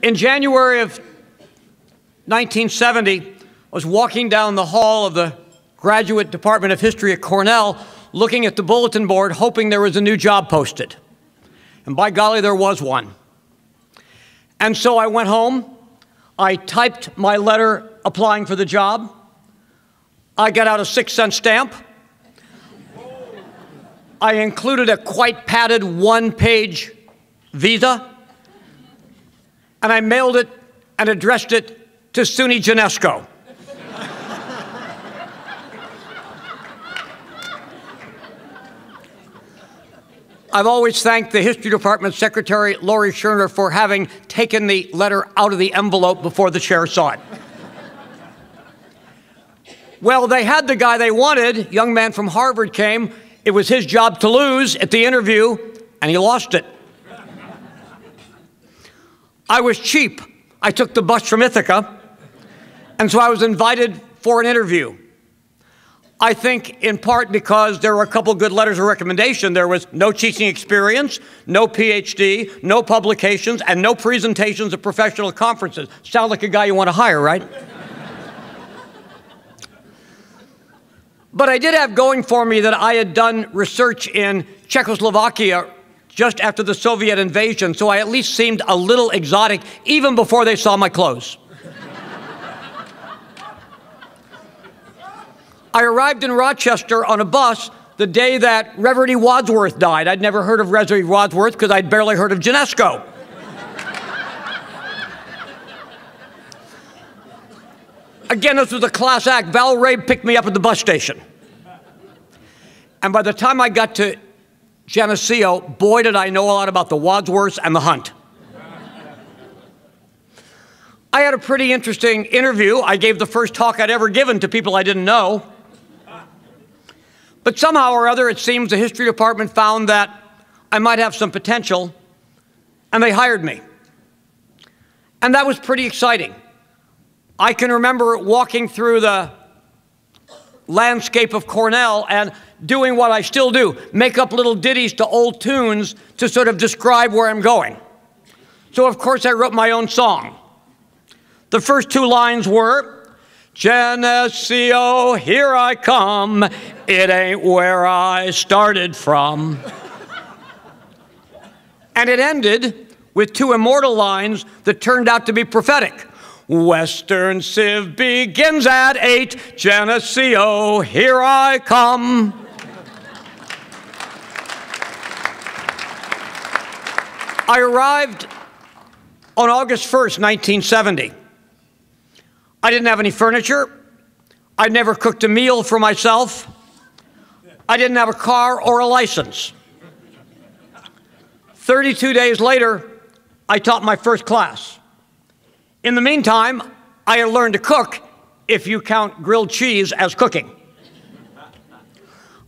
In January of 1970, I was walking down the hall of the Graduate Department of History at Cornell, looking at the bulletin board, hoping there was a new job posted. And by golly, there was one. And so I went home, I typed my letter applying for the job, I got out a 6-cent stamp, I included a quite padded one-page visa, and I mailed it and addressed it to SUNY Geneseo. I've always thanked the History Department Secretary, Lori Scherner, for having taken the letter out of the envelope before the chair saw it. Well, they had the guy they wanted. Young man from Harvard came. It was his job to lose at the interview, and he lost it. I was cheap. I took the bus from Ithaca, and so I was invited for an interview. I think in part because there were a couple good letters of recommendation. There was no teaching experience, no PhD, no publications, and no presentations at professional conferences. Sound like a guy you want to hire, right? But I did have going for me that I had done research in Czechoslovakia just after the Soviet invasion, so I at least seemed a little exotic even before they saw my clothes. I arrived in Rochester on a bus the day that Reverend E. Wadsworth died. I'd never heard of Reverend E. Wadsworth because I'd barely heard of Geneseo. Again, this was a class act. Val Ray picked me up at the bus station. And by the time I got to Geneseo, boy, did I know a lot about the Wadsworths and the hunt. I had a pretty interesting interview. I gave the first talk I'd ever given to people I didn't know. But somehow or other, it seems the history department found that I might have some potential, and they hired me. And that was pretty exciting. I can remember walking through the landscape of Cornell and doing what I still do, make up little ditties to old tunes to sort of describe where I'm going. So, of course, I wrote my own song. The first two lines were, Geneseo, here I come, it ain't where I started from. And it ended with two immortal lines that turned out to be prophetic. Western Civ begins at 8, Geneseo, here I come. I arrived on August 1st, 1970. I didn't have any furniture. I'd never cooked a meal for myself. I didn't have a car or a license. 32 days later, I taught my first class. In the meantime, I had learned to cook, if you count grilled cheese as cooking.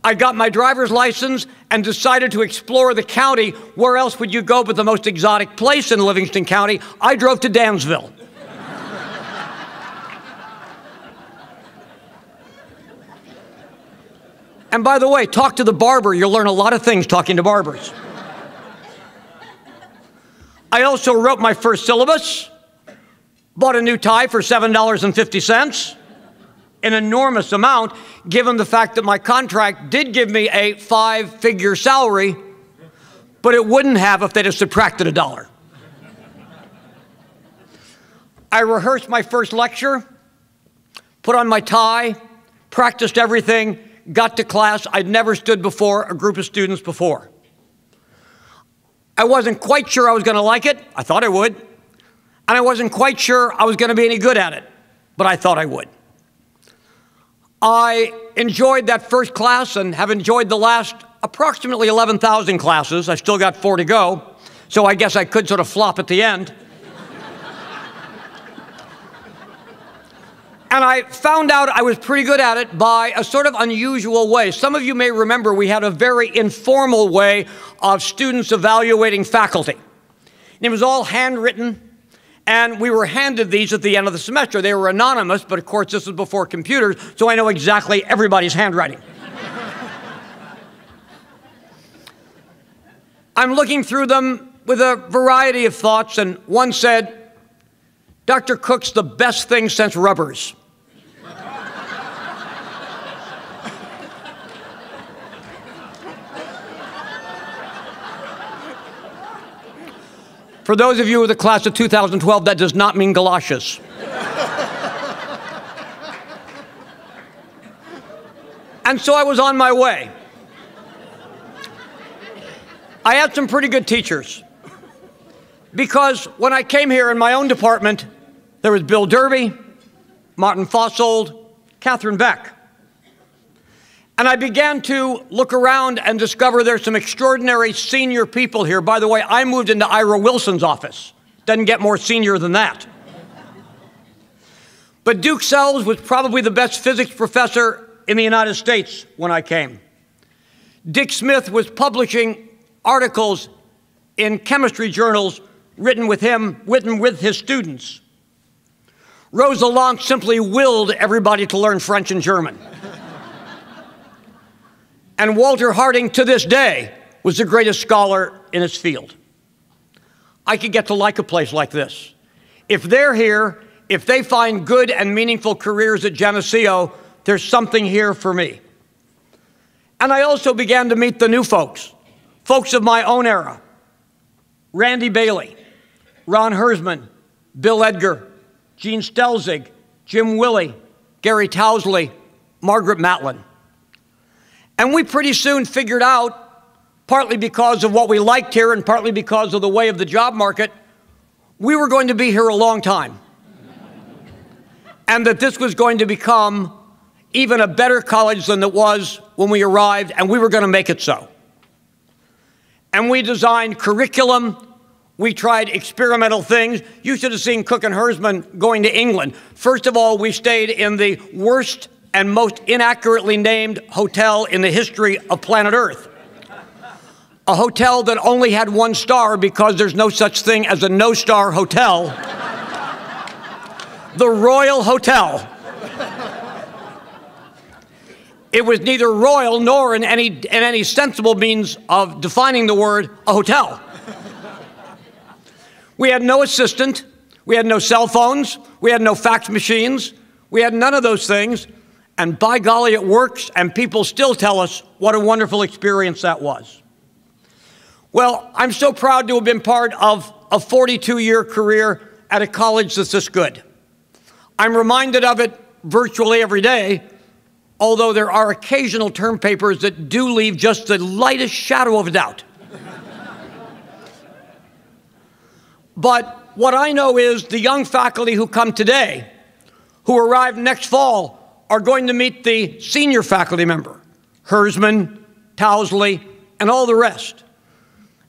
I got my driver's license and decided to explore the county. Where else would you go but the most exotic place in Livingston County? I drove to Dansville. And by the way, talk to the barber. You'll learn a lot of things talking to barbers. I also wrote my first syllabus, bought a new tie for $7.50, an enormous amount, given the fact that my contract did give me a 5-figure salary, but it wouldn't have if they'd have subtracted $1. I rehearsed my first lecture, put on my tie, practiced everything, got to class. I'd never stood before a group of students before. I wasn't quite sure I was going to like it. I thought I would. And I wasn't quite sure I was going to be any good at it, but I thought I would. I enjoyed that first class and have enjoyed the last approximately 11,000 classes. I still got 4 to go, so I guess I could sort of flop at the end. And I found out I was pretty good at it by a sort of unusual way. Some of you may remember we had a very informal way of students evaluating faculty. And it was all handwritten, and we were handed these at the end of the semester. They were anonymous, but of course this was before computers, so I know exactly everybody's handwriting. I'm looking through them with a variety of thoughts, and one said, Dr. Cook's the best thing since rubbers. For those of you of the class of 2012, that does not mean galoshes. And so I was on my way. I had some pretty good teachers, because when I came here in my own department, there was Bill Derby, Martin Fossold, Catherine Beck. And I began to look around and discover there's some extraordinary senior people here. By the way, I moved into Ira Wilson's office. Doesn't get more senior than that. But Duke Sells was probably the best physics professor in the United States when I came. Dick Smith was publishing articles in chemistry journals written with his students. Rosa Lange simply willed everybody to learn French and German. And Walter Harding, to this day, was the greatest scholar in his field. I could get to like a place like this. If they're here, if they find good and meaningful careers at Geneseo, there's something here for me. And I also began to meet the new folks of my own era. Randy Bailey, Ron Hersman, Bill Edgar, Gene Stelzig, Jim Willey, Gary Towsley, Margaret Matlin. And we pretty soon figured out, partly because of what we liked here and partly because of the way of the job market, we were going to be here a long time. And that this was going to become even a better college than it was when we arrived, and we were going to make it so. And we designed curriculum. We tried experimental things. You should have seen Cook and Hersman going to England. First of all, we stayed in the worst and most inaccurately named hotel in the history of planet Earth. A hotel that only had 1 star because there's no such thing as a no-star hotel. The Royal Hotel. It was neither royal nor in any sensible means of defining the word a hotel. We had no assistant. We had no cell phones. We had no fax machines. We had none of those things. And by golly, it works, and people still tell us what a wonderful experience that was. Well, I'm so proud to have been part of a 42-year career at a college that's this good. I'm reminded of it virtually every day, although there are occasional term papers that do leave just the lightest shadow of a doubt. But what I know is the young faculty who come today, who arrive next fall, are going to meet the senior faculty member, Hersman, Towsley, and all the rest.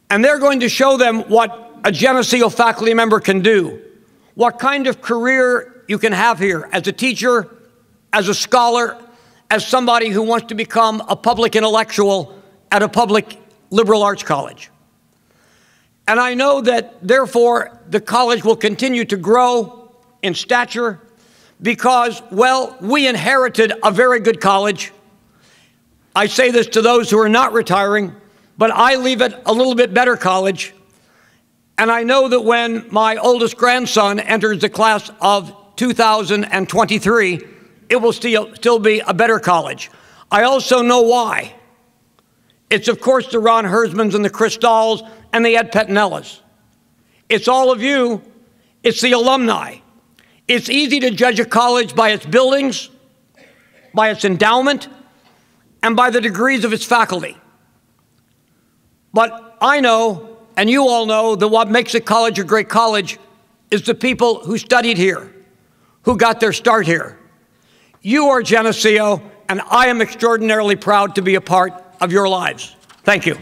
And they're going to show them what a Geneseo faculty member can do, what kind of career you can have here as a teacher, as a scholar, as somebody who wants to become a public intellectual at a public liberal arts college. And I know that, therefore, the college will continue to grow in stature because, well, we inherited a very good college. I say this to those who are not retiring, but I leave it a little bit better college. And I know that when my oldest grandson enters the class of 2023, it will still be a better college. I also know why. It's, of course, the Ron Hersmans and the Chris Dahls and the Ed Pettinellas. It's all of you. It's the alumni. It's easy to judge a college by its buildings, by its endowment, and by the degrees of its faculty. But I know, and you all know, that what makes a college a great college is the people who studied here, who got their start here. You are Geneseo, and I am extraordinarily proud to be a part of your lives. Thank you.